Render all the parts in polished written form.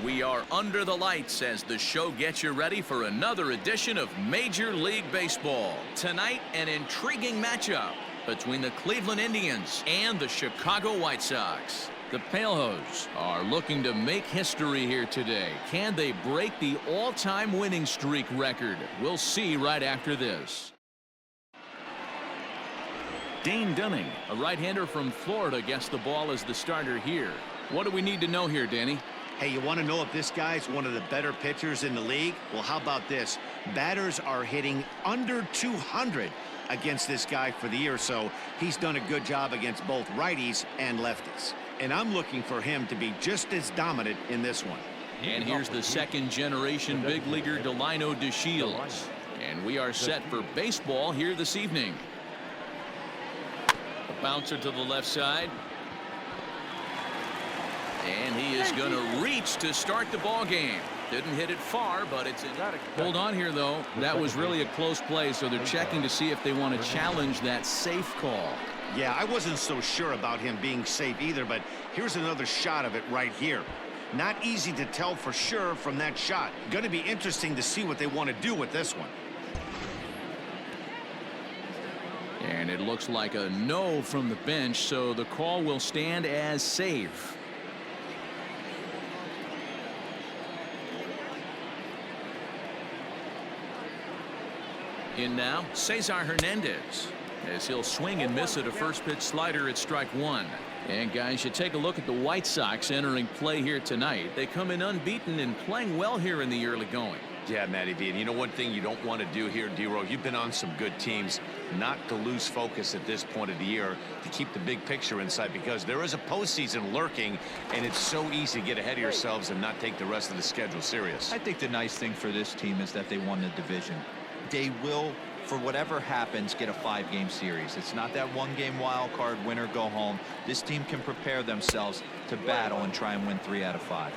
We are under the lights as the show gets you ready for another edition of Major League Baseball. Tonight, an intriguing matchup between the Cleveland Indians and the Chicago White Sox. The Palehose are looking to make history here today. Can they break the all-time winning streak record? We'll see right after this. Dane Dunning, a right-hander from Florida, gets the ball as the starter here. What do we need to know here, Danny? Hey, you want to know if this guy's one of the better pitchers in the league? Well, how about this? Batters are hitting under 200 against this guy for the year, so he's done a good job against both righties and lefties. And I'm looking for him to be just as dominant in this one. And here's the second-generation big leaguer Delino DeShields. And we are set for baseball here this evening. A bouncer to the left side. And he is going to reach to start the ball game. Didn't hit it far, but it's in. Hold on here, though. That was really a close play, so they're checking to see if they want to challenge that safe call. Yeah, I wasn't so sure about him being safe either, but here's another shot of it right here. Not easy to tell for sure from that shot. Going to be interesting to see what they want to do with this one. And it looks like a no from the bench, so the call will stand as safe. In now, Cesar Hernandez, as he'll swing and miss at a first pitch slider at strike one. And guys, you take a look at the White Sox entering play here tonight. They come in unbeaten and playing well here in the early going. Yeah, Matty V. And you know one thing you don't want to do here, D-Row, you've been on some good teams, not to lose focus at this point of the year, to keep the big picture in sight, because there is a postseason lurking, and it's so easy to get ahead of yourselves and not take the rest of the schedule serious. I think the nice thing for this team is that they won the division. They will, for whatever happens, get a 5-game series. It's not that 1-game wild card, win or go home. This team can prepare themselves to battle and try and win 3 out of 5.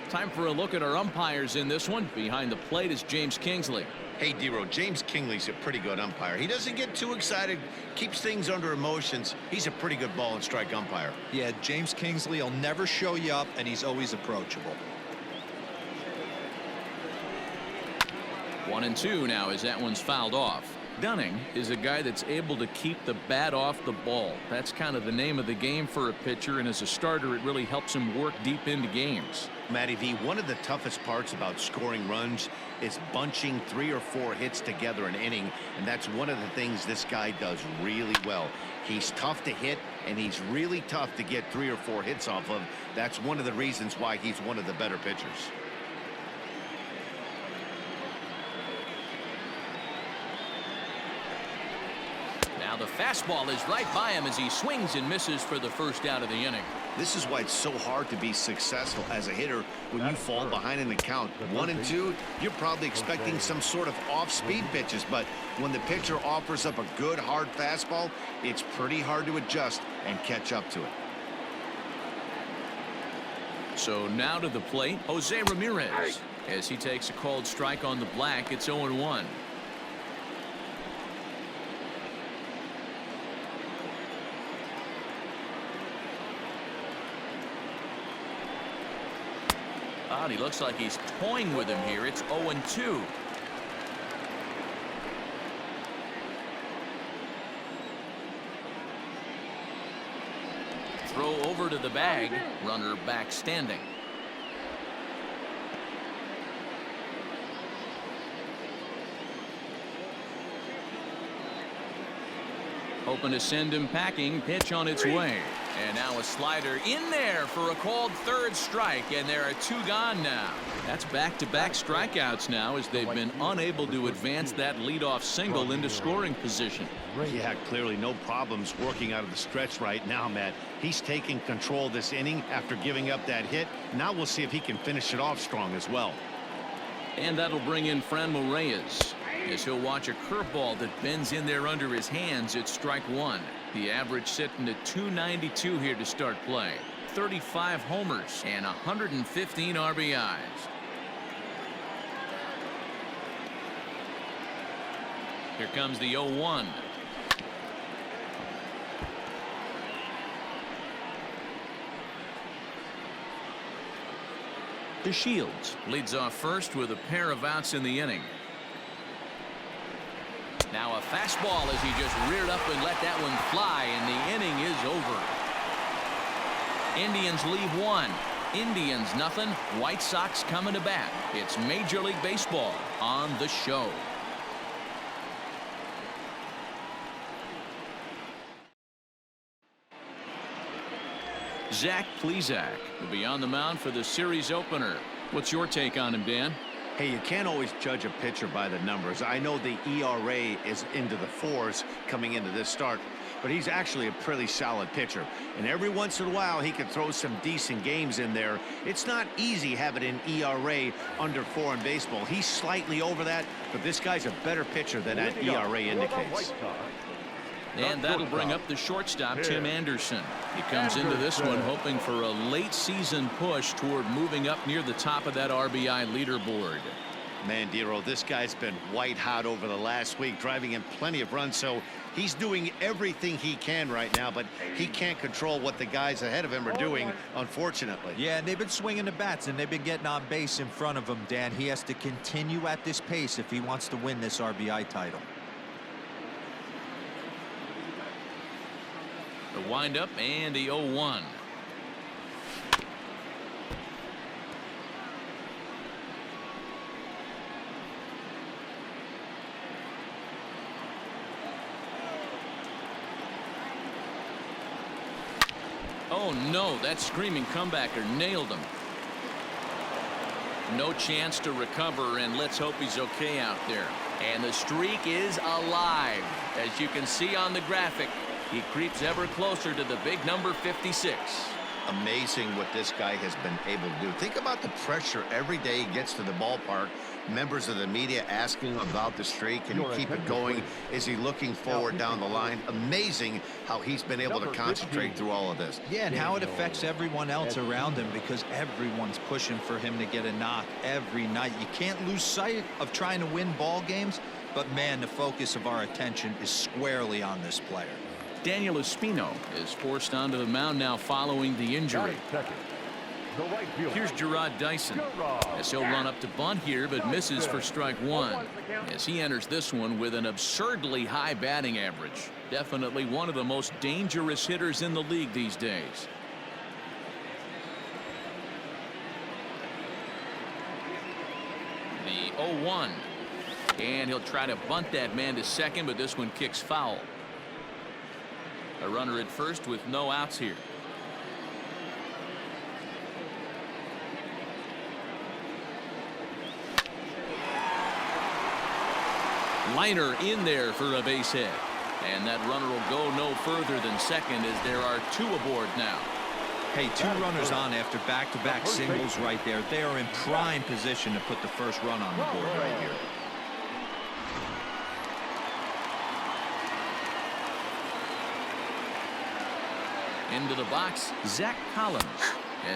Time for a look at our umpires in this one. Behind the plate is James Kingsley. Hey, D-Row, James Kingsley's a pretty good umpire. He doesn't get too excited, keeps things under emotions. He's a pretty good ball and strike umpire. Yeah, James Kingsley will never show you up, and he's always approachable. 1-2 now as that one's fouled off. Dunning is a guy that's able to keep the bat off the ball. That's kind of the name of the game for a pitcher, and as a starter it really helps him work deep into games. Matty V, one of the toughest parts about scoring runs is bunching 3 or 4 hits together an inning, and that's one of the things this guy does really well. He's tough to hit, and he's really tough to get 3 or 4 hits off of. That's one of the reasons why he's one of the better pitchers. Now the fastball is right by him as he swings and misses for the first out of the inning. This is why it's so hard to be successful as a hitter when you fall behind in the count. 1-2, you're probably expecting some sort of off-speed pitches, but when the pitcher offers up a good hard fastball, it's pretty hard to adjust and catch up to it. So now to the plate, Jose Ramirez, as he takes a called strike on the black. It's 0-1. He looks like he's toying with him here. It's 0-2. Throw over to the bag. Runner back standing. Hoping to send him packing. Pitch on its way. And now a slider in there for a called third strike, and there are 2 gone now. That's back-to-back strikeouts now as they've been unable to advance that leadoff single into scoring position. Yeah, clearly no problems working out of the stretch right now, Matt. He's taking control of this inning after giving up that hit. Now we'll see if he can finish it off strong as well. And that'll bring in Franmil Reyes, as he'll watch a curveball that bends in there under his hands at strike one. The average sitting at 292 here to start play. 35 homers and 115 RBIs. Here comes the 0-1. The Shields leads off first with a pair of outs in the inning. Now a fastball as he just reared up and let that one fly, and the inning is over. Indians leave one. Indians nothing. White Sox coming to bat. It's Major League Baseball on the show. Zach Plesac will be on the mound for the series opener. What's your take on him, Dan? Hey, you can't always judge a pitcher by the numbers. I know the ERA is into the 4s coming into this start, but he's actually a pretty solid pitcher. And every once in a while, he can throw some decent games in there. It's not easy having an ERA under 4 in baseball. He's slightly over that, but this guy's a better pitcher than that ERA indicates. And that'll bring up the shortstop, Tim Anderson. He comes into this one hoping for a late season push toward moving up near the top of that RBI leaderboard. Man, Dero, this guy's been white hot over the last week, driving in plenty of runs, so he's doing everything he can right now, but he can't control what the guys ahead of him are doing, unfortunately. Yeah, and they've been swinging the bats, and they've been getting on base in front of him, Dan. He has to continue at this pace if he wants to win this RBI title. The windup and the 0-1. Oh no, that screaming comebacker nailed him. No chance to recover, and let's hope he's okay out there. And the streak is alive. As you can see on the graphic, he creeps ever closer to the big number 56. Amazing what this guy has been able to do. Think about the pressure every day he gets to the ballpark. Members of the media asking about the streak. Can he keep it going? Is he looking forward down the line? Amazing how he's been able to concentrate through all of this. Yeah, and how it affects everyone else around him, because everyone's pushing for him to get a knock every night. You can't lose sight of trying to win ball games, but man, the focus of our attention is squarely on this player. Daniel Espino is forced onto the mound now following the injury. Here's Gerard Dyson as he'll run up to bunt here, but misses for strike one as he enters this one with an absurdly high batting average. Definitely one of the most dangerous hitters in the league these days. The 0-1, and he'll try to bunt that man to second, but this one kicks foul. A runner at first with no outs here. Liner in there for a base hit. And that runner will go no further than second as there are 2 aboard now. Hey, 2 runners on after back-to-back singles right there. They are in prime position to put the first run on the board right here. Into the box, Zach Collins,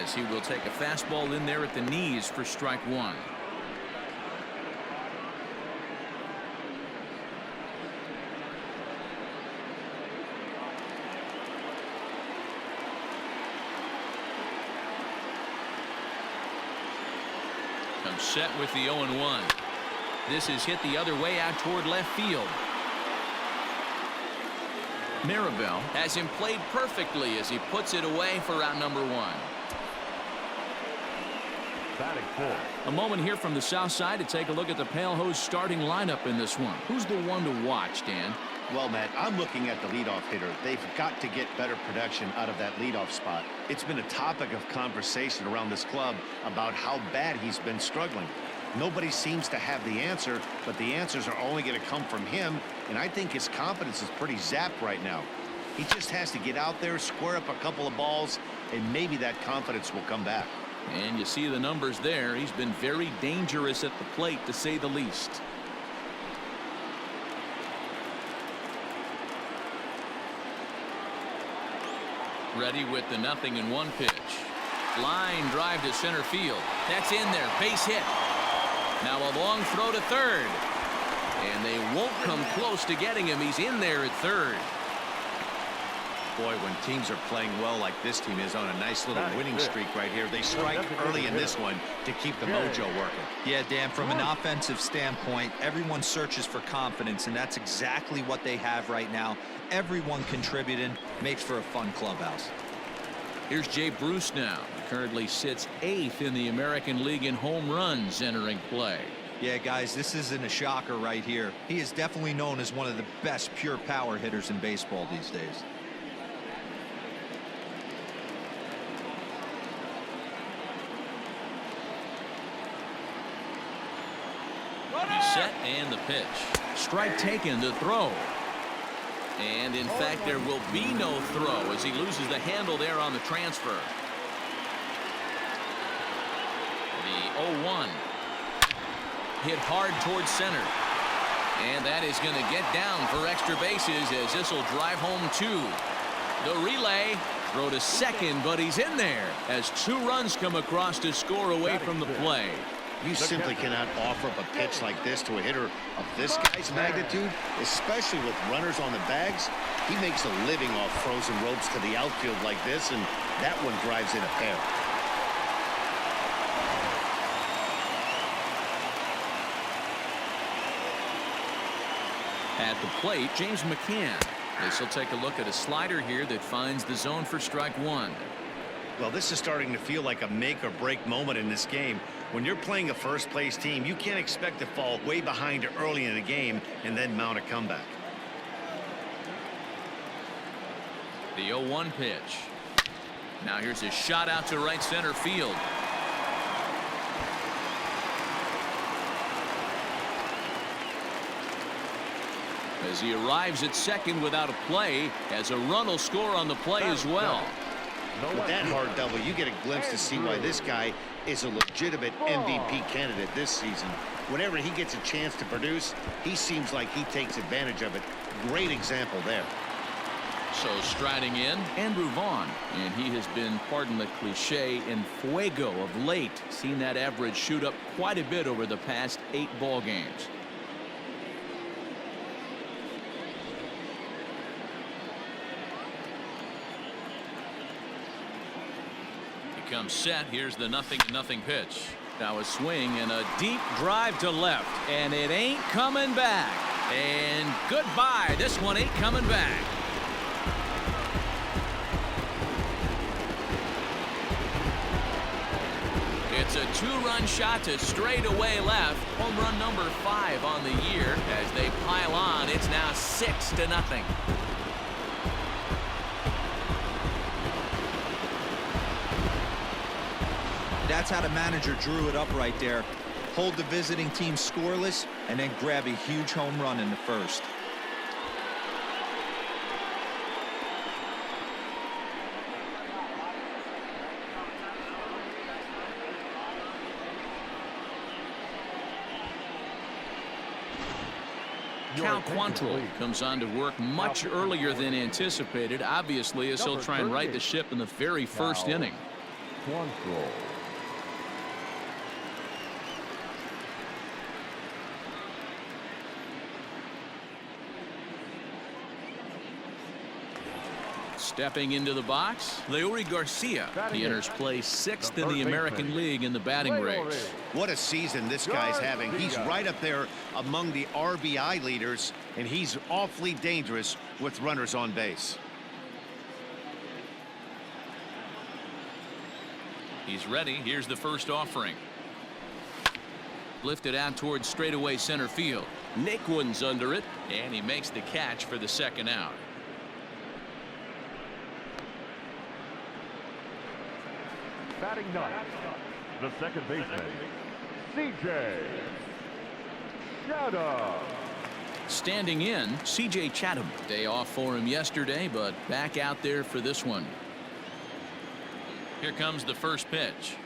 as he will take a fastball in there at the knees for strike one. Comes set with the 0-1. This is hit the other way out toward left field. Maribel has him played perfectly as he puts it away for out number 1. A moment here from the south side to take a look at the Pale Hose starting lineup in this one. Who's the one to watch, Dan? Well, Matt, I'm looking at the leadoff hitter. They've got to get better production out of that leadoff spot. It's been a topic of conversation around this club about how bad he's been struggling. Nobody seems to have the answer, but the answers are only going to come from him, and I think his confidence is pretty zapped right now. He just has to get out there, square up a couple of balls, and maybe that confidence will come back. And you see the numbers there. He's been very dangerous at the plate, to say the least. Ready with the 0-1 pitch. Line drive to center field. That's in there. Base hit. Now a long throw to third. And they won't come close to getting him. He's in there at third. Boy, when teams are playing well like this team is on a nice little winning streak right here, they strike early in this one to keep the mojo working. Yeah, Dan, from an offensive standpoint, everyone searches for confidence, and that's exactly what they have right now. Everyone contributing makes for a fun clubhouse. Here's Jay Bruce now. He currently sits 8th in the American League in home runs entering play. Yeah, guys, this isn't a shocker right here. He is definitely known as one of the best pure power hitters in baseball these days. He's set and the pitch. Strike taken to throw. And in fact, there will be no throw as he loses the handle there on the transfer. The 0-1. Hit hard towards center. And that is going to get down for extra bases as this will drive home 2. The relay. Throw to second, but he's in there as 2 runs come across to score away from the play. You simply cannot offer up a pitch like this to a hitter of this guy's magnitude, especially with runners on the bags. He makes a living off frozen ropes to the outfield like this, and that one drives in a pair. At the plate, James McCann. This will take a look at a slider here that finds the zone for strike 1. Well, this is starting to feel like a make-or-break moment in this game. When you're playing a first-place team, you can't expect to fall way behind early in the game and then mount a comeback. The 0-1 pitch. Now here's a shot out to right center field. As he arrives at second without a play, as a run will score on the play as well. With that hard double, you get a glimpse to see why this guy is a legitimate MVP candidate this season. Whenever he gets a chance to produce, he seems like he takes advantage of it. Great example there. So striding in, Andrew Vaughn, and he has been, pardon the cliche, in fuego of late. Seen that average shoot up quite a bit over the past 8 ball games. Comes set. Here's the 0-0 pitch. Now a swing and a deep drive to left, and it ain't coming back. And goodbye. This one ain't coming back. It's a 2-run shot to straightaway left. Home run number 5 on the year. As they pile on, it's now 6-0. That's how the manager drew it up right there. Hold the visiting team scoreless and then grab a huge home run in the first. Cal Quantrill comes on to work much earlier than anticipated, obviously, as he'll try and right the ship in the very first inning. Quantrill. Stepping into the box, Leury Garcia. He enters play 6th in the American League in the batting race. What a season this guy's having. He's right up there among the RBI leaders, and he's awfully dangerous with runners on base. He's ready. Here's the first offering. Lifted out towards straightaway center field. Naquin's under it, and he makes the catch for the second out. Batting ninth, the second baseman, C.J. Chatham. Standing in, C.J. Chatham. Day off for him yesterday, but back out there for this one. Here comes the first pitch.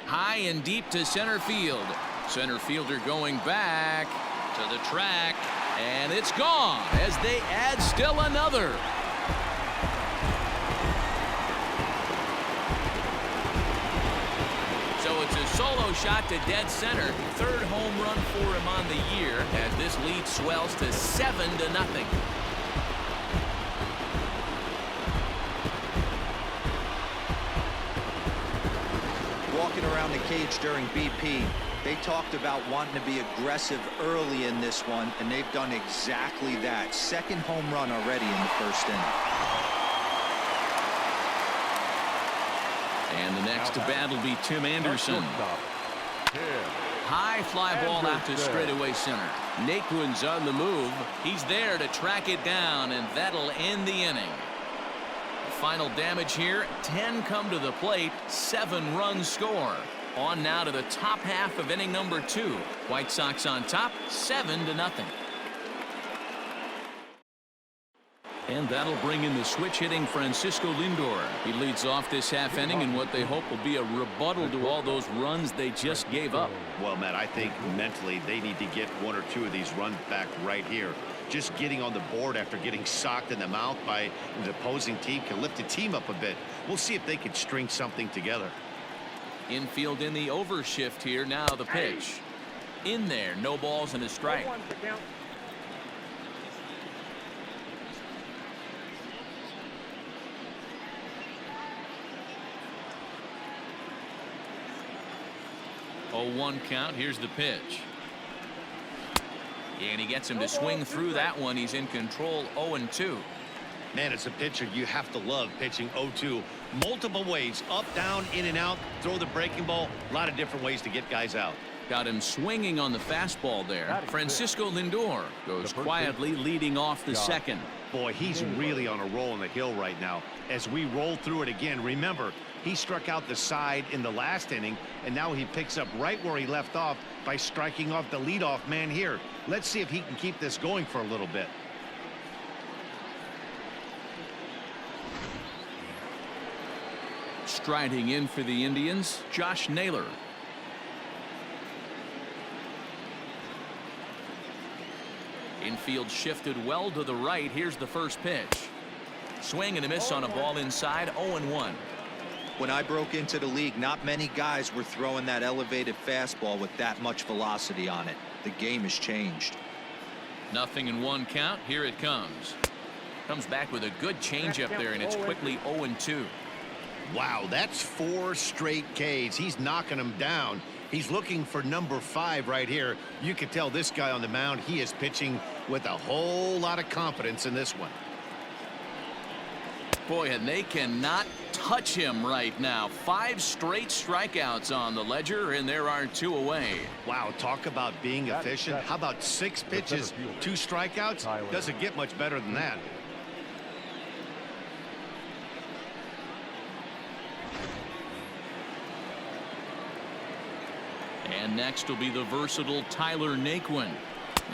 High and deep to center field. Center fielder going back to the track, and it's gone as they add still another. So it's a solo shot to dead center. 3rd home run for him on the year as this lead swells to 7-0. the cage during BP, they talked about wanting to be aggressive early in this one, and they've done exactly that. Second home run already in the first inning. And the next to bat will be Tim Anderson. High fly ball out to straightaway center. Naquin's on the move. He's there to track it down, and that'll end the inning. Final damage here, 10 come to the plate, 7 runs score. On now to the top half of inning number 2. White Sox on top, 7-0. And that'll bring in the switch hitting Francisco Lindor. He leads off this half inning in what they hope will be a rebuttal to all those runs they just gave up. Well, Matt, I think mentally they need to get 1 or 2 of these runs back right here. Just getting on the board after getting socked in the mouth by the opposing team can lift the team up a bit. We'll see if they can string something together. Infield in the overshift here. Now the pitch. In there, no balls and a strike. Oh, 1 count. Here's the pitch. And he gets him to swing through that one. He's in control. 0-2. Man, as a pitcher, you have to love pitching 0-2. Multiple ways, up, down, in and out, throw the breaking ball. A lot of different ways to get guys out. Got him swinging on the fastball there. Francisco Lindor goes quietly leading off the second. Boy, he's really on a roll on the hill right now. As we roll through it again, remember, he struck out the side in the last inning, and now he picks up right where he left off by striking off the leadoff man here. Let's see if he can keep this going for a little bit. Striding in for the Indians, Josh Naylor. Infield shifted well to the right. Here's the first pitch. Swing and a miss on a ball inside. 0-1. When I broke into the league, not many guys were throwing that elevated fastball with that much velocity on it. The game has changed. 0-1 count. Here it comes. Comes back with a good changeup there, and it's quickly 0-2. Wow, that's 4 straight Ks. He's knocking them down. He's looking for number 5 right here. You can tell this guy on the mound, he is pitching with a whole lot of confidence in this one. Boy, and they cannot touch him right now. 5 straight strikeouts on the ledger, and there are 2 away. Wow, talk about being efficient. How about 6 pitches, 2 strikeouts? Doesn't get much better than that. And next will be the versatile Tyler Naquin,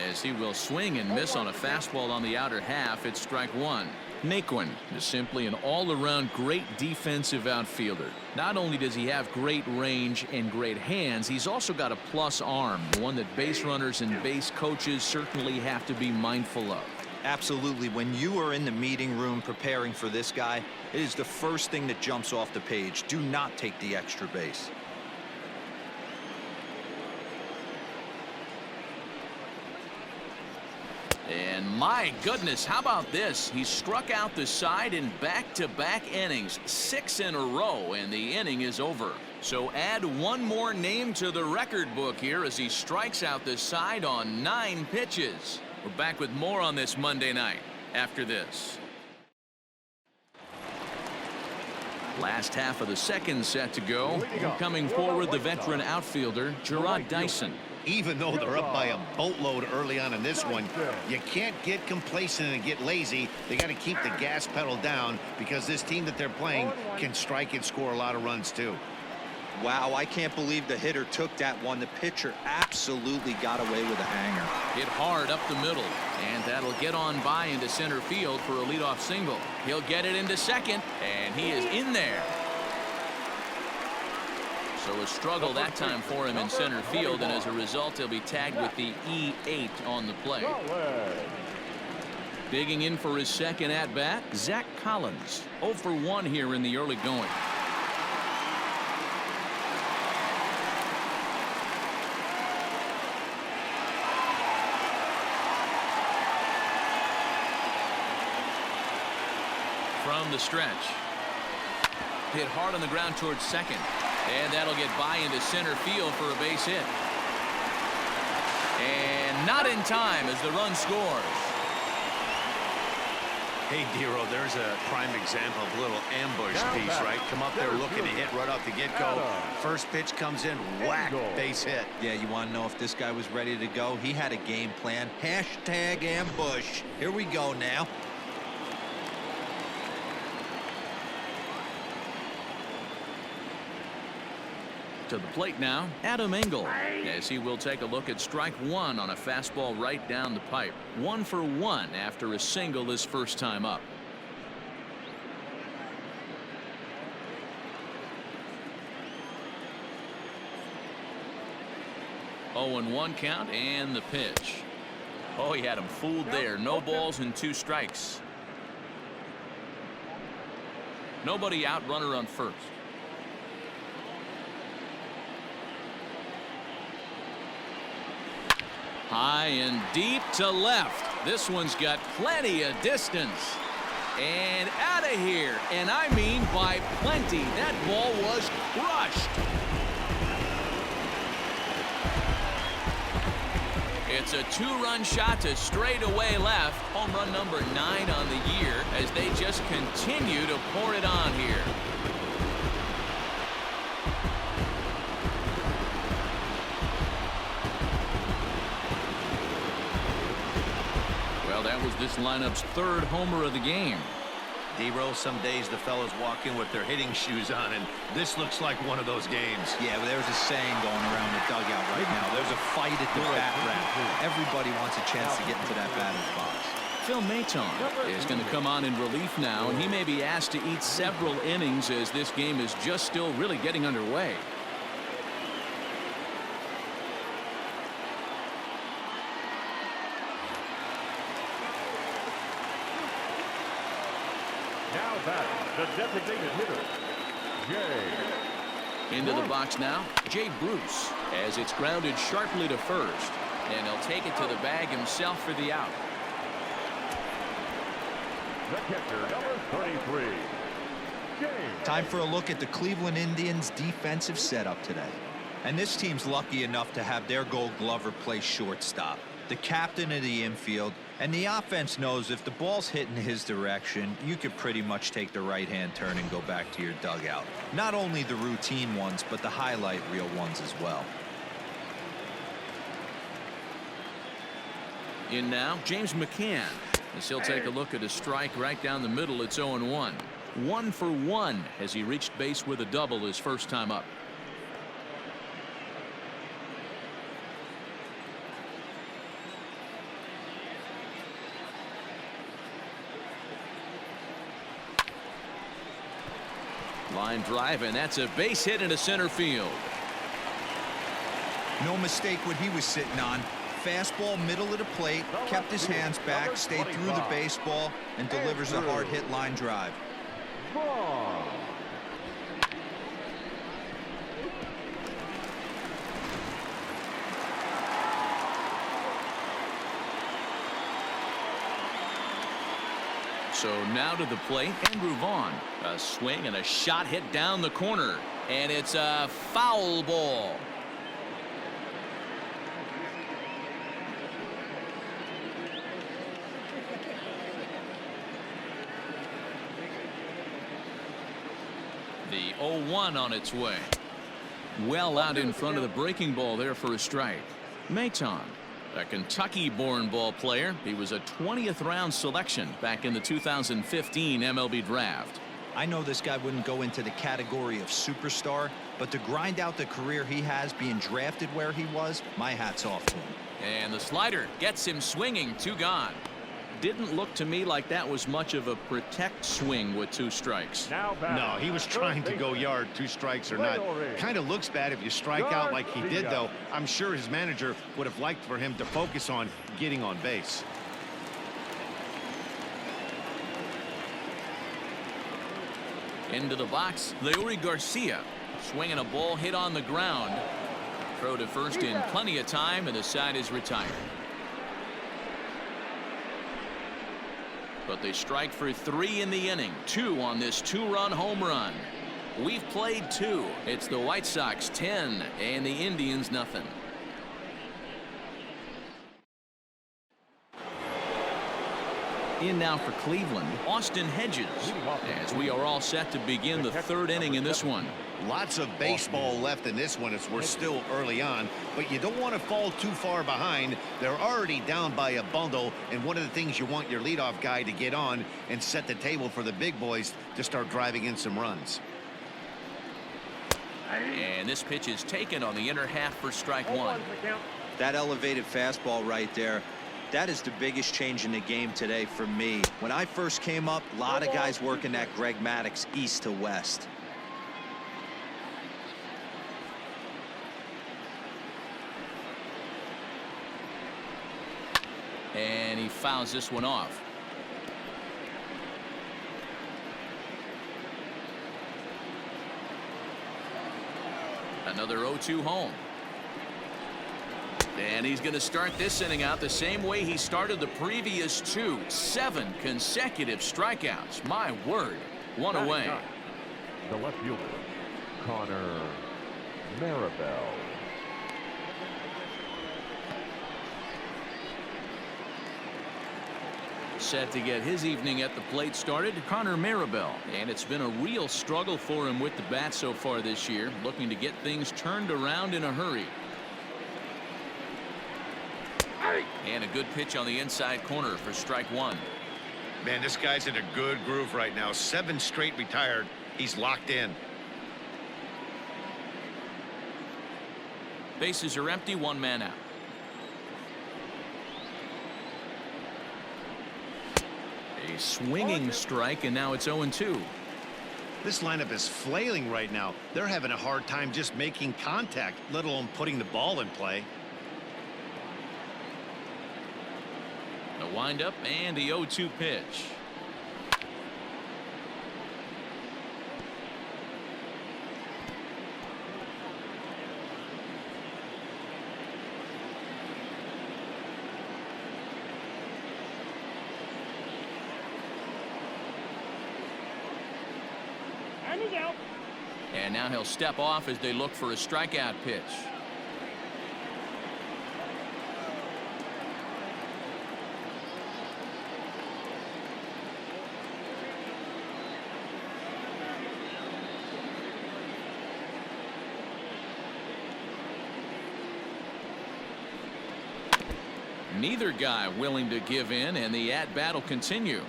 as he will swing and miss on a fastball on the outer half. It's strike 1. Naquin is simply an all-around great defensive outfielder. Not only does he have great range and great hands, he's also got a plus arm, one that base runners and base coaches certainly have to be mindful of. Absolutely. When you are in the meeting room preparing for this guy, it is the first thing that jumps off the page. Do not take the extra base. And my goodness, how about this? He struck out the side in back-to-back innings, 6 in a row, and the inning is over. So add 1 more name to the record book here as he strikes out the side on 9 pitches. We're back with more on this Monday night after this. Last half of the second set to go. Coming forward, the veteran outfielder, Gerard Dyson. Even though they're up by a boatload early on in this one, you can't get complacent and get lazy. They got to keep the gas pedal down because this team that they're playing can strike and score a lot of runs too. Wow, I can't believe the hitter took that one. The pitcher absolutely got away with a hanger. Hit hard up the middle, and that'll get on by into center field for a leadoff single. He'll get it into second, and he is in there. So a struggle that time for him in center field, and as a result, he'll be tagged with the E8 on the play. Digging in for his second at-bat, Zach Collins. 0 for 1 here in the early going. From the stretch. Hit hard on the ground towards second. And that'll get by into center field for a base hit. And not in time as the run scores. Hey, Dero, there's a prime example of a little ambush piece, right? Come up there looking to hit right off the get-go. First pitch comes in, whack, base hit. Yeah, you want to know if this guy was ready to go? He had a game plan. Hashtag ambush. Here we go now. To the plate now, Adam Engel, as he will take a look at strike one on a fastball right down the pipe. 1 for 1 after a single his first time up. Oh, and 1 count and the pitch. Oh, he had him fooled there. No balls and 2 strikes. Nobody out, runner on first. High and deep to left. This one's got plenty of distance. And out of here. And I mean by plenty. That ball was crushed. It's a 2-run shot to straightaway left. Home run number 9 on the year as they just continue to pour it on here. Well, that was this lineup's 3rd homer of the game. D-Roll, some days the fellas walk in with their hitting shoes on, and this looks like one of those games. Yeah, but there's a saying going around the dugout right now. There's a fight at the bat rack. Everybody wants a chance to get into that batter's box. Phil Maton is going to come on in relief now, and he may be asked to eat several innings as this game is just still really getting underway. Now back, the designated hitter, Jay. Into the box now, Jay Bruce, as it's grounded sharply to first, and he'll take it to the bag himself for the out. The catcher, number 33, Jay. Time for a look at the Cleveland Indians' defensive setup today. And this team's lucky enough to have their Gold Glover play shortstop, the captain of the infield, and the offense knows if the ball's hitting his direction, you could pretty much take the right-hand turn and go back to your dugout. Not only the routine ones, but the highlight reel ones as well. In now, James McCann, as he'll take a look at a strike right down the middle. It's 0-1. 1 for 1 as he reached base with a double his first time up. Line drive, and that's a base hit into center field. No mistake what he was sitting on. Fastball middle of the plate, kept his hands back, stayed through the baseball, and delivers a hard hit line drive. Ball. So now to the plate, Andrew Vaughn. A swing and a shot hit down the corner. And it's a foul ball. The 0-1 on its way. Well out in front of the breaking ball there for a strike. Maton, a Kentucky-born ball player. He was a 20th round selection back in the 2015 MLB draft. I know this guy wouldn't go into the category of superstar, but to grind out the career he has being drafted where he was, my hat's off to him. And the slider gets him swinging. 2 gone. Didn't look to me like that was much of a protect swing with 2 strikes. Now back. No, he was trying to go yard, 2 strikes or not. Kind of looks bad if you strike out like he did, though. I'm sure his manager would have liked for him to focus on getting on base. Into the box, Leury Garcia, swinging a ball hit on the ground. Throw to first in plenty of time, and the side is retired. But they strike for 3 in the inning. 2 on this 2-run home run. We've played 2. It's the White Sox 10 and the Indians nothing. In now for Cleveland, Austin Hedges, as we are all set to begin the 3rd inning in this one. Lots of baseball left in this one as we're still early on, but you don't want to fall too far behind. They're already down by a bundle, and one of the things you want your leadoff guy to get on and set the table for the big boys to start driving in some runs. And this pitch is taken on the inner half for strike 1. That elevated fastball right there, that is the biggest change in the game today for me. When I first came up, a lot of guys working that Greg Maddux east to west. And he fouls this one off. Another 0-2 home. And he's going to start this inning out the same way he started the previous 2. 7 consecutive strikeouts. My word. One away. The left fielder, Connor Maribel. Set to get his evening at the plate started, Connor Maribel. And it's been a real struggle for him with the bat so far this year, looking to get things turned around in a hurry. And a good pitch on the inside corner for strike 1. Man, this guy's in a good groove right now. 7 straight retired. He's locked in. Bases are empty, 1 man out. A swinging strike, and now it's 0-2. This lineup is flailing right now. They're having a hard time just making contact, let alone putting the ball in play. A windup and the 0-2 pitch. And now he'll step off as they look for a strikeout pitch. Neither guy willing to give in, and the at-bat will continue.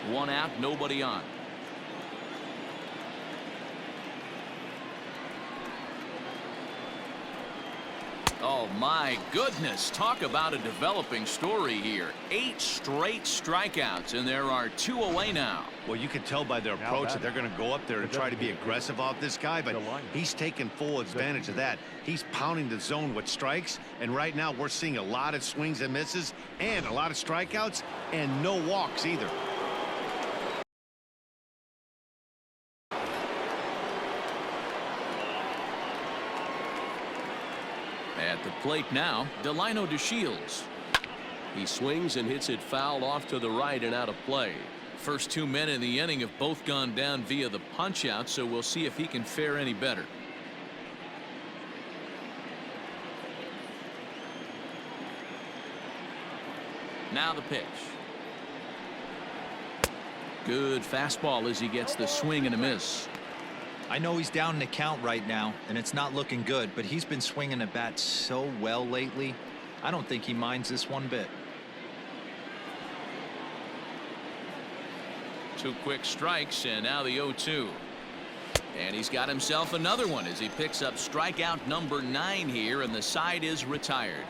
1 out, nobody on. Oh my goodness, talk about a developing story here. 8 straight strikeouts, and there are 2 away now. Well, you can tell by their approach that they're going to go up there and try to be aggressive off this guy, but he's taking full advantage of that. He's pounding the zone with strikes, and right now we're seeing a lot of swings and misses and a lot of strikeouts and no walks either. At the plate now, Delino DeShields. He swings and hits it foul off to the right and out of play. First 2 men in the inning have both gone down via the punch out, so we'll see if he can fare any better. Now the pitch. Good fastball as he gets the swing and a miss. I know he's down in the count right now, and it's not looking good, but he's been swinging the bat so well lately. I don't think he minds this one bit. 2 quick strikes, and now the 0-2. And he's got himself another one as he picks up strikeout number 9 here, and the side is retired.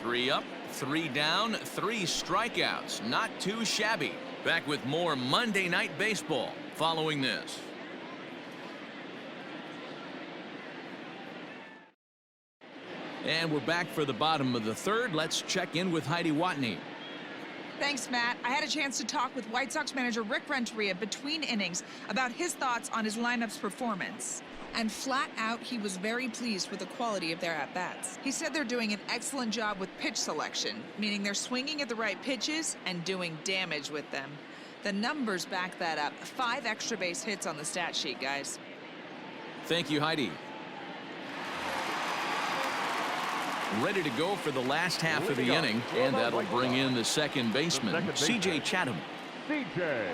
3 up, 3 down, 3 strikeouts. Not too shabby. Back with more Monday Night Baseball following this. And we're back for the bottom of the 3rd. Let's check in with Heidi Watney. Thanks, Matt. I had a chance to talk with White Sox manager Rick Renteria between innings about his thoughts on his lineup's performance. And flat out, he was very pleased with the quality of their at-bats. He said they're doing an excellent job with pitch selection, meaning they're swinging at the right pitches and doing damage with them. The numbers back that up. 5 extra base hits on the stat sheet, guys. Thank you, Heidi. Ready to go for the last half of the inning, and that'll bring in the second baseman, C.J. Chatham. C.J.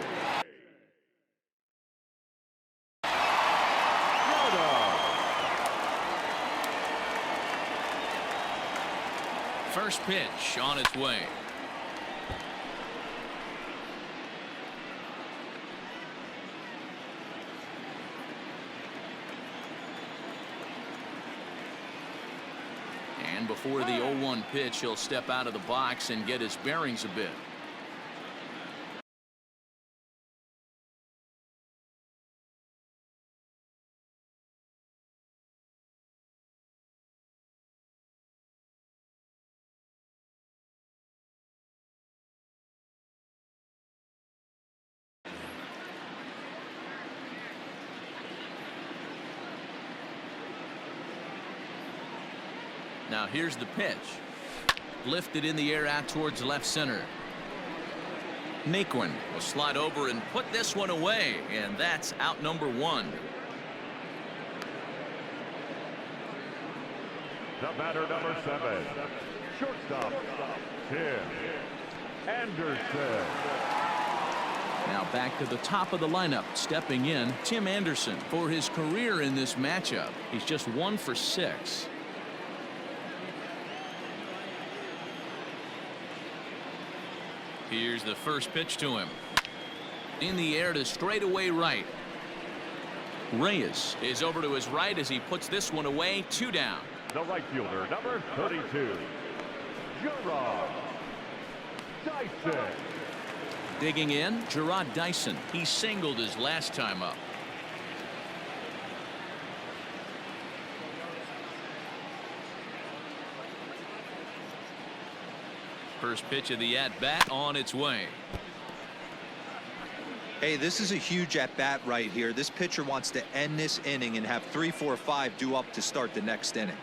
First pitch on its way. And before the 0-1 pitch, he'll step out of the box and get his bearings a bit. Now here's the pitch. Lifted in the air out towards left center. Naquin will slide over and put this one away, and that's out number 1. The batter, number 7, shortstop, Tim Anderson. Now back to the top of the lineup, stepping in, Tim Anderson. For his career in this matchup, he's just 1 for 6. Here's the first pitch to him. In the air to straightaway right. Reyes is over to his right as he puts this one away. 2 down. The right fielder, number 32, Gerard Dyson. Digging in, Gerard Dyson. He singled his last time up. First pitch of the at-bat on its way. Hey, this is a huge at-bat right here. This pitcher wants to end this inning and have 3, 4, 5 due up to start the next inning.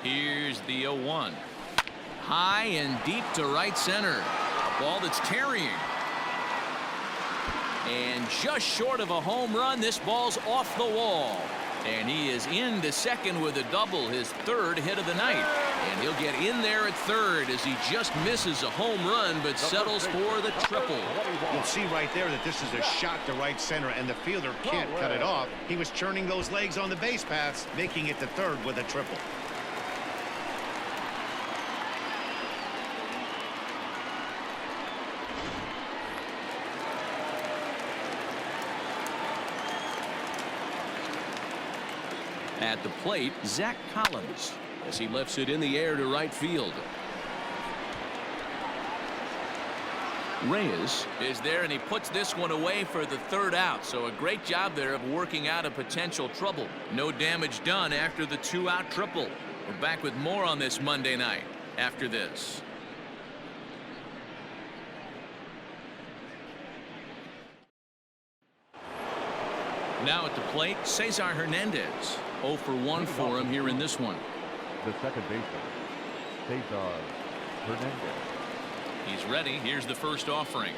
Here's the 0-1. High and deep to right center. A ball that's carrying. And just short of a home run, this ball's off the wall. And he is into second with a double, his 3rd hit of the night. And he'll get in there at 3rd as he just misses a home run but settles for the triple. You'll see right there that this is a shot to right center, and the fielder can't cut it off. He was churning those legs on the base paths, making it to 3rd with a triple. At the plate, Zach Collins as he lifts it in the air to right field. Reyes is there, and he puts this one away for the 3rd out. So a great job there of working out a potential trouble. No damage done after the 2-out triple. We're back with more on this Monday night after this. Now at the plate, Cesar Hernandez. 0 for 1 for him here in this one. The second baseman, Cesar Hernandez. He's ready. Here's the first offering.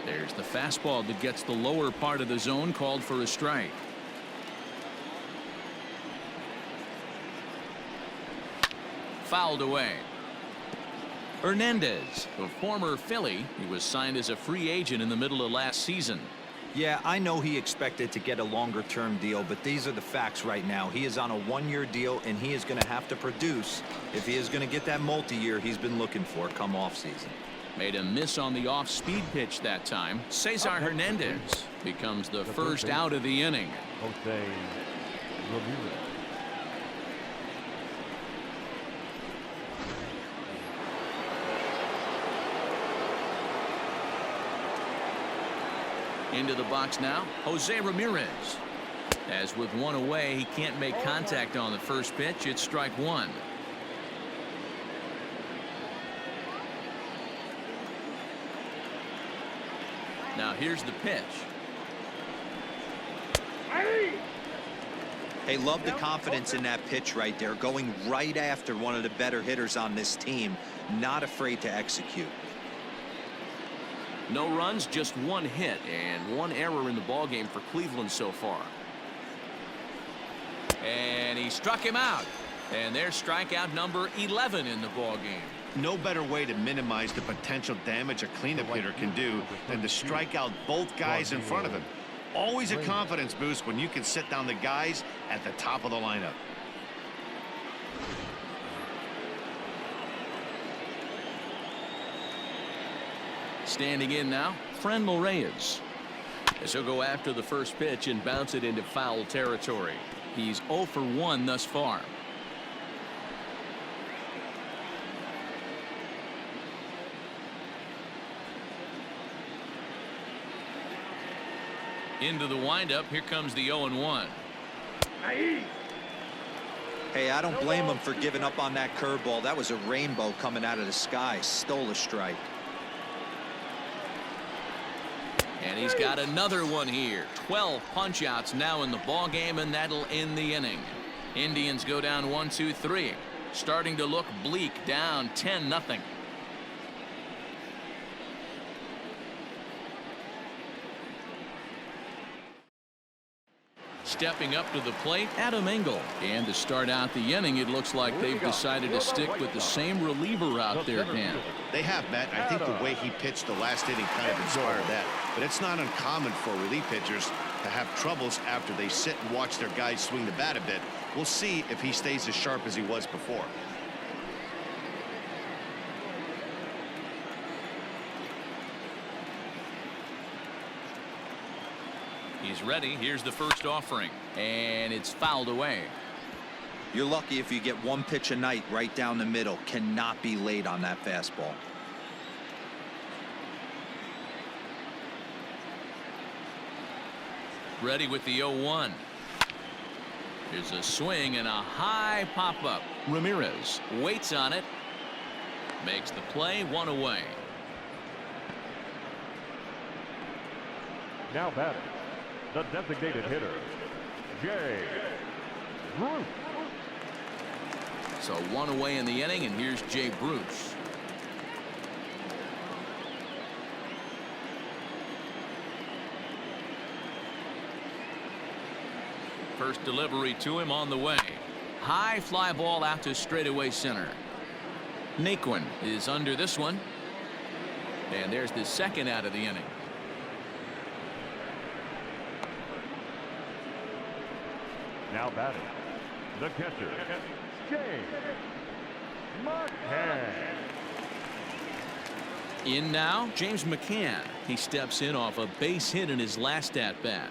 There's the fastball that gets the lower part of the zone, called for a strike. Fouled away. Hernandez, a former Philly, he was signed as a free agent in the middle of last season. Yeah, I know he expected to get a longer-term deal, but these are the facts right now. He is on a 1-year deal, and he is going to have to produce if he is going to get that multi-year he's been looking for come off-season. Made a miss on the off-speed pitch that time. Cesar Hernandez becomes the first out of the inning. Jose Ramirez. Into the box now, Jose Ramirez. As with 1 away, he can't make contact on the first pitch. It's strike 1. Now here's the pitch. Hey, love the confidence in that pitch right there, going right after one of the better hitters on this team, not afraid to execute. No runs, just one hit, and one error in the ballgame for Cleveland so far. And he struck him out. And there's strikeout number 11 in the ballgame. No better way to minimize the potential damage a cleanup hitter can do than to strike out both guys in front of him. Always a confidence boost when you can sit down the guys at the top of the lineup. Standing in now, Franmil Reyes. As he'll go after the first pitch and bounce it into foul territory. He's 0 for 1 thus far. Into the windup, here comes the 0-1. Hey, I don't blame him for giving up on that curveball. That was a rainbow coming out of the sky. Stole a strike. And he's got another one here. 12 punch-outs now in the ball game, and that'll end the inning. Indians go down 1-2-3. Starting to look bleak, down 10-0. Stepping up to the plate, Adam Engel. And to start out the inning, it looks like they've decided to stick with the same reliever out there, Dan. They have, Matt. I think the way he pitched the last inning kind of inspired that. But it's not uncommon for relief pitchers to have troubles after they sit and watch their guys swing the bat a bit. We'll see if he stays as sharp as he was before. He's ready. Here's the first offering. And it's fouled away. You're lucky if you get one pitch a night right down the middle. Cannot be late on that fastball. Ready with the 0-1. Here's a swing and a high pop-up. Ramirez waits on it. Makes the play, 1 away. Now batting, the designated hitter, Jay Bruce. So 1 away in the inning, and here's Jay Bruce. First delivery to him on the way. High fly ball out to straightaway center. Naquin is under this one. And there's the second out of the inning. Now batting, the catcher, James McCann. In now, James McCann. He steps in off a base hit in his last at-bat.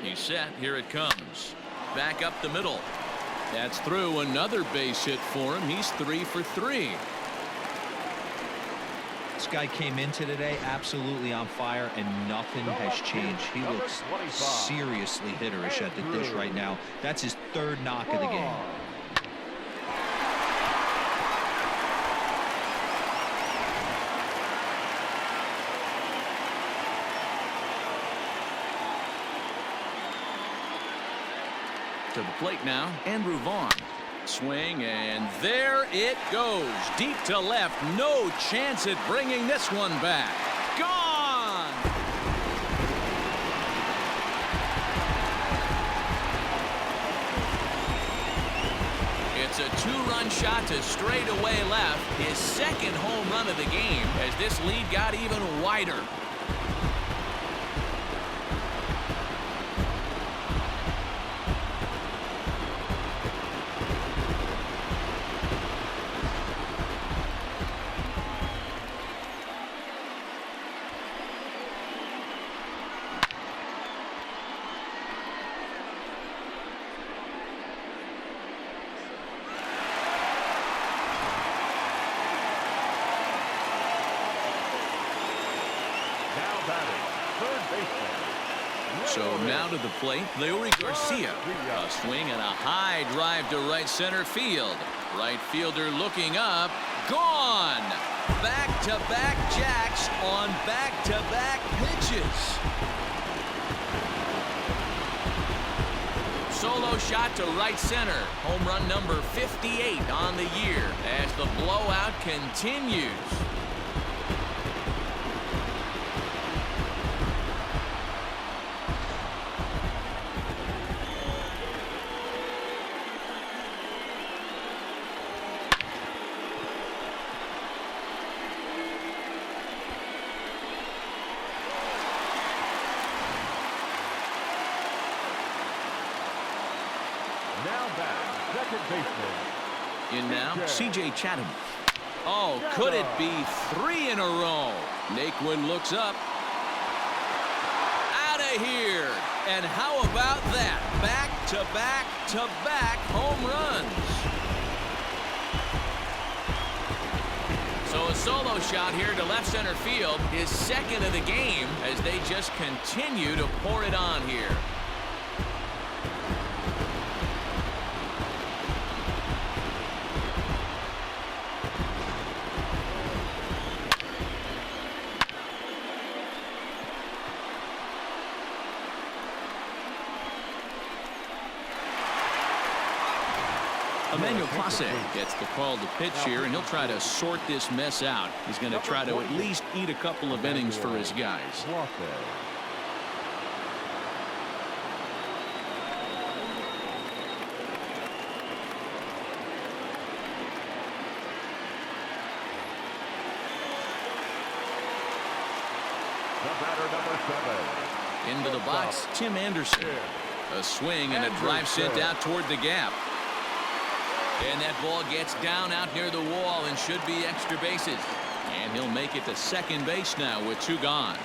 He's set. Here it comes. Back up the middle. That's through. Another base hit for him. He's 3 for 3. This guy came into today absolutely on fire, and nothing has changed. He looks seriously hitterish at the dish right now. That's his 3rd knock of the game. To the plate now, Andrew Vaughn. Swing, and there it goes. Deep to left. No chance at bringing this one back. Gone! It's a 2-run shot to straightaway left. His 2nd home run of the game as this lead got even wider. So now to the plate, Leury Garcia. A swing and a high drive to right center field. Right fielder looking up. Gone! back-to-back jacks on back-to-back pitches. Solo shot to right center. Home run number 58 on the year as the blowout continues. Now back, second baseman. In now, C.J. Chatham. Oh, could it be 3 in a row? Naquin looks up. Out of here. And how about that? Back-to-back-to-back home runs. So a solo shot here to left center field, his second of the game, as they just continue to pour it on here. Emmanuel Clase gets the call to pitch here, and he'll try to sort this mess out. He's going to try to at least eat a couple of innings for his guys. The batter, number 7. Into the box, Tim Anderson. A swing and a drive sent out toward the gap. And that ball gets down out near the wall and should be extra bases. And he'll make it to second base now with 2 gone.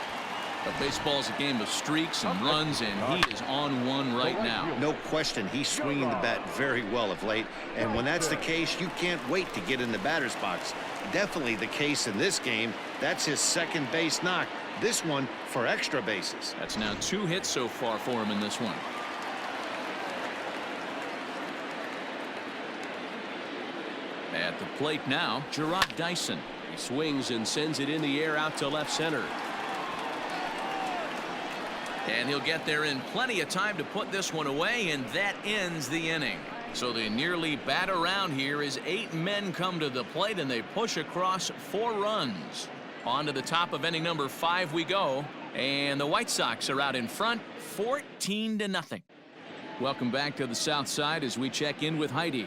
But baseball's a game of streaks and runs, and he is on one right now. No question, he's swinging the bat very well of late. And when that's the case, you can't wait to get in the batter's box. Definitely the case in this game. That's his second base knock. This one for extra bases. That's now 2 hits so far for him in this one. At the plate now, Gerard Dyson. He swings and sends it in the air out to left center. And he'll get there in plenty of time to put this one away, and that ends the inning. So they nearly bat around here as 8 men come to the plate, and they push across 4 runs. On to the top of inning number 5 we go, and the White Sox are out in front, 14-0. Welcome back to the South Side as we check in with Heidi.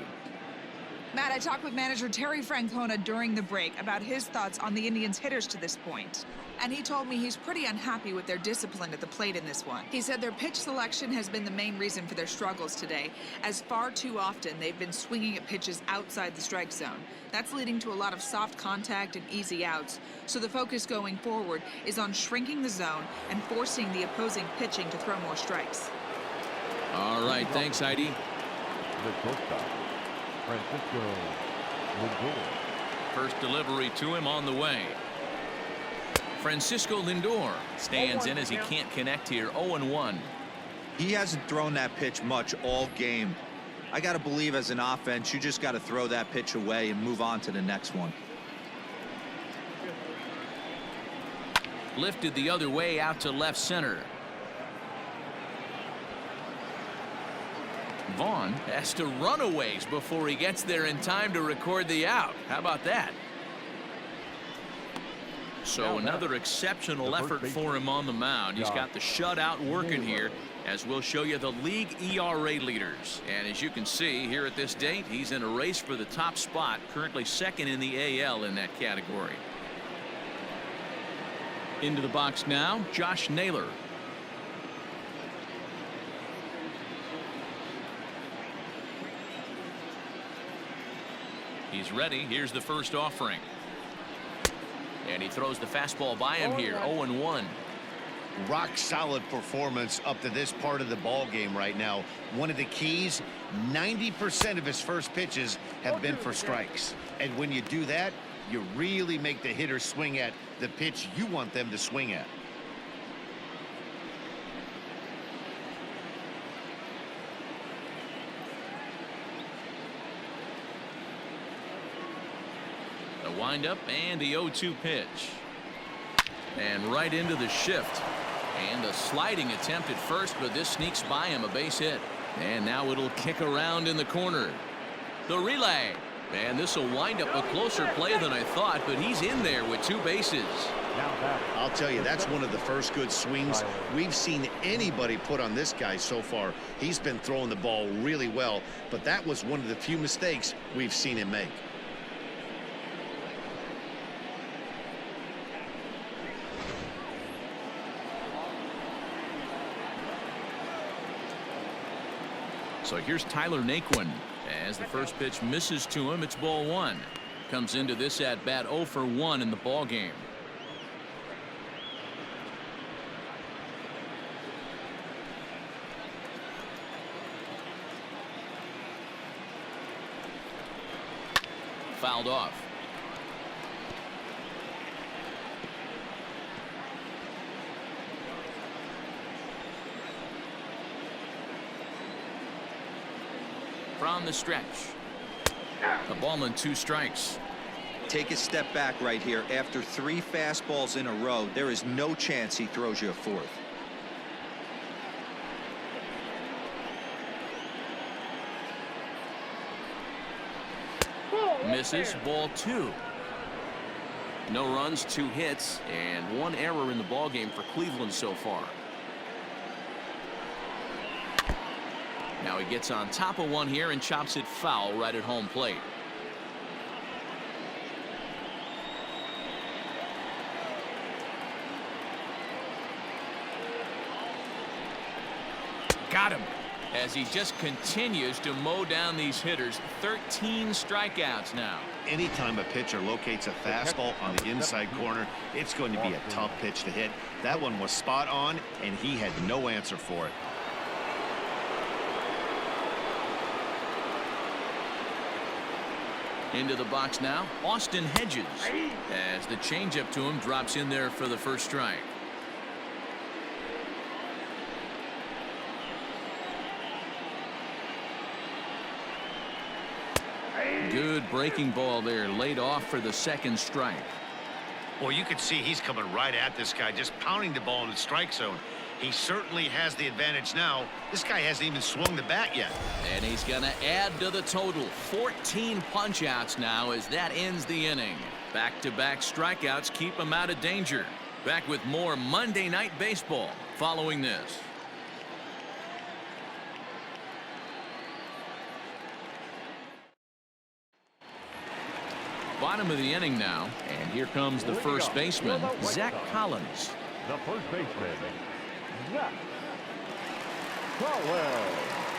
Matt, I talked with manager Terry Francona during the break about his thoughts on the Indians' hitters to this point. And he told me he's pretty unhappy with their discipline at the plate in this one. He said their pitch selection has been the main reason for their struggles today, as far too often they've been swinging at pitches outside the strike zone. That's leading to a lot of soft contact and easy outs. So the focus going forward is on shrinking the zone and forcing the opposing pitching to throw more strikes. All right, thanks, Heidi. The shortstop, Francisco Lindor. First delivery to him on the way. Francisco Lindor stands in as he can't connect here. 0-1. He hasn't thrown that pitch much all game. I got to believe as an offense, you just got to throw that pitch away and move on to the next one. Lifted the other way out to left center. Vaughn has to run a ways before he gets there in time to record the out. How about that? So another exceptional effort for him on the mound. He's got the shutout working here, as we'll show you the league ERA leaders. And as you can see here at this date, he's in a race for the top spot, currently second in the AL in that category. Into the box now, Josh Naylor. He's ready. Here's the first offering. And he throws the fastball by him here. 0-1. Rock solid performance up to this part of the ball game right now. One of the keys, 90% of his first pitches have been for strikes. And when you do that, you really make the hitter swing at the pitch you want them to swing at. Windup and the 0-2 pitch. And right into the shift. And a sliding attempt at first, but this sneaks by him, a base hit. And now it'll kick around in the corner. The relay. And this will wind up a closer play than I thought, but he's in there with 2 bases. I'll tell you, that's one of the first good swings we've seen anybody put on this guy so far. He's been throwing the ball really well, but that was one of the few mistakes we've seen him make. So here's Tyler Naquin. As the first pitch misses to him, it's ball 1. Comes into this at bat 0 for 1 in the ball game. Fouled off. From the stretch. A ball and 2 strikes. Take a step back right here. After 3 fastballs in a row, there is no chance he throws you a 4th. Misses. Ball 2. No runs, 2 hits, and 1 error in the ball game for Cleveland so far. Now he gets on top of one here and chops it foul right at home plate. Got him. As he just continues to mow down these hitters. 13 strikeouts now. Anytime a pitcher locates a fastball on the inside corner, it's going to be a tough pitch to hit. That one was spot on, and he had no answer for it. Into the box now, Austin Hedges. As the changeup to him drops in there for the first strike. Good breaking ball there, laid off for the second strike. Well, you can see he's coming right at this guy, just pounding the ball in the strike zone. He certainly has the advantage now. This guy hasn't even swung the bat yet. And he's going to add to the total. 14 punch-outs now as that ends the inning. Back-to-back strikeouts keep him out of danger. Back with more Monday Night Baseball following this. Bottom of the inning now, and here comes the first baseman, Zach Collins. The first baseman, Zach Collins.